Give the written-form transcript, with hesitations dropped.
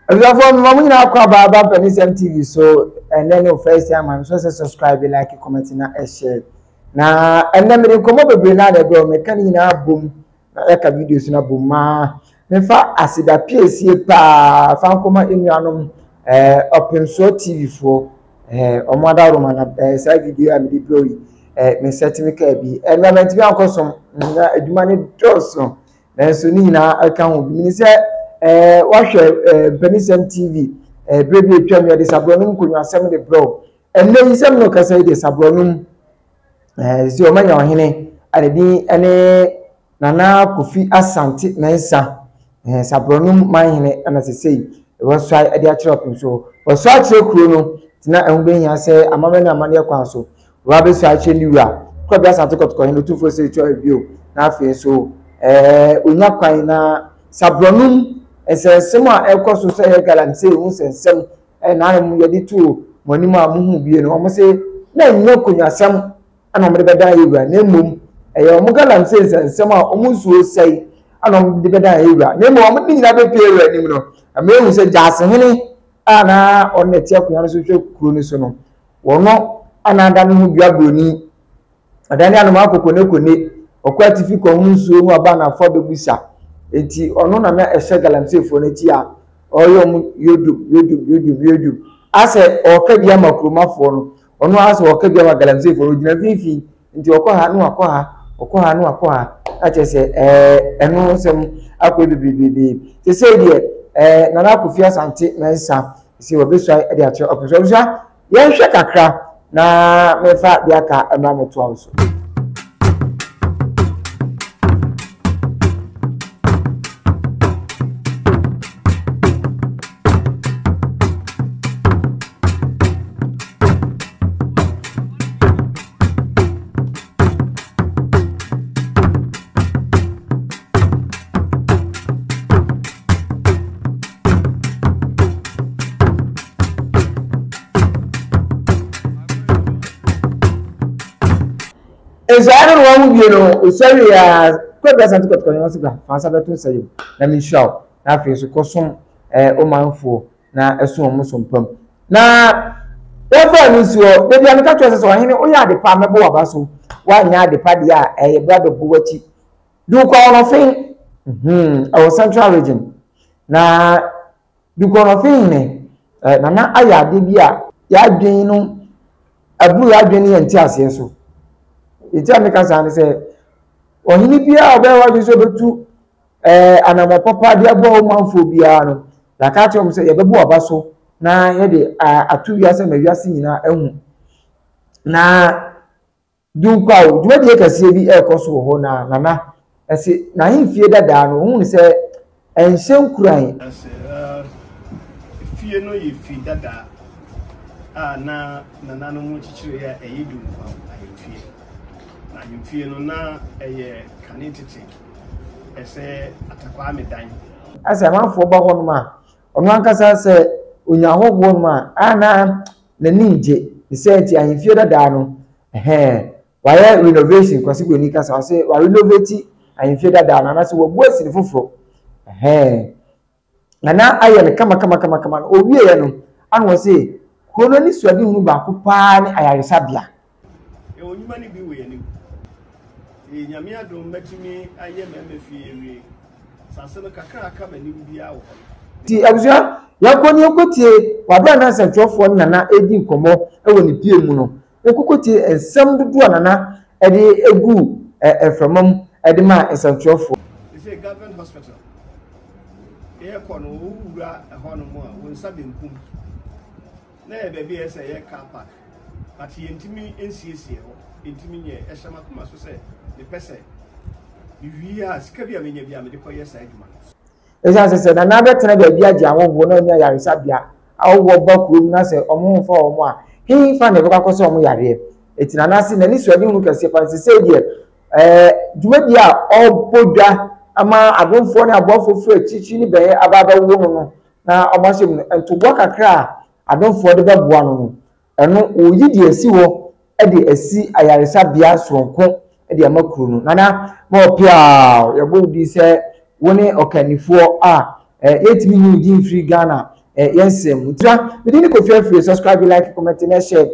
From Mamina Kwaba Penism TV, so and then your first time I'm so subscribe, like, comment, and share. Now, and then we come up with another girl, mechanic boom, like a videos in a boom. In fact, as it appears here, found come in your open so TV for or mother woman, side video and the me set me KB, and I'm meant to be uncle some money draws. Then soon, I can't be watch Penism TV baby atwa me de sabronum konwa asem de bro enne yisem no kasa de sabronum si o manya ohene adedi ene Nana Kofi Asante Mensa sabronum manhene ana sesei wo so ade a kire opin so wo so a kire kuro no tina ehun be hia se amame na amane kwan so wo be so a kire niwura ko be asante kotoko hin tufo se twa bio na afi so onya kwan na sabronum ensem a ekoso se he galamse hu sensem na mu yedi tu monimo a muhu bie no mo se na nyo konwasem ana mo de beda yewura na mum mo galamse sensem a omunsuo sei ana mo de beda yewura na mo mo nyina be pie yewura nim no amehu se jase hene ana oneti akonya no so hwe kuro ni so no wono ana da no hu bia broni adani anu akoko ne kone okwati fi ko omunsuo mu aba na fo bebusa enti ono na me ehye galamse fo na ti a oyo mu yodu ase oka bia makromafo no ono ase oka bia galamse fo no gina fifi enti okoha no akoha achese eno sem akodu bibi te say die Nana Kofi Asante Mensa si obesua e de ache opeso obusua ye hwe kakra na mefa bia ka ema meto awso. Ezaro wa mu no usari ya kwebia santi kotoko no siba fansa beto sayi na mi show na afi so kosom o manfo na eso omo sompam na efa ni so de bia nka twese so hene o ya de pa mebo waba so wa nya de pa dia brado buwachi du ko no fin our central region na du ko no fin ne na aya de bia ya dwen no abu ya dwen ne nti ase so iti ameka san se ohini bia obewa bi so betu anamo papa dia bo manfo bia no la ka che o se ye bebu oba so na ye de atu wiase ma wiase nyina ehu na dunkwa o duma de kase bi ekoso ho na nana ese na himfie dada no hu se enhyen kuran fie no ye fi dada na nana no mu chichire ya eyidu kwa ayefie na yimfie no na eye kanitete ese atakwa medan asa manfo ba ho no ma ono ankasa se onyahogo no ma ana na ninje se enti ahimfie dada no why renovation kwasi go ni kasa se wa renovate ahimfie dada no na se wo buasi foforo na aye ne kama no owie ye no anu se kono ni suade hunu ba ko pa ni ayaresabia onyuma ni bi we ye ni nyame adom matimi aye memefi ewie sase no kakra aka mani bia wo ti abusua yakoni okotie wado na sentwofo nana edi nkomo ewo ni pie mu no ekokotie ensem dodo nana ede egu eframam ede ma sentwofo ise government hospital e kono wura ho no mo a wonsa benkum na e be ese ye car park but yentimi nsiesie ho yentimi nye ehema kuma so se the person wi sika bia menya bia me de koye sa adwuma esa se na betena ba bia agi awowo na nya yaresa bia awowo bakuru na se omo fa omo a hin fa ne beka koso omo yare etina na se na ni suade hunu kase pa se die dwumadi a obodwa ama adonfo na abofo fo achichi ni be ababa wo no na omashem entogwa kakra adonfo de beboa no eno oyidi asi wo e de asi ayaresa bia soronko e de amakuru no nana mo pia yebo di se woni okanifo a yetimi ni di free Ghana yensem. Ntia, we didn't go feel free subscribe, like, comment, and share.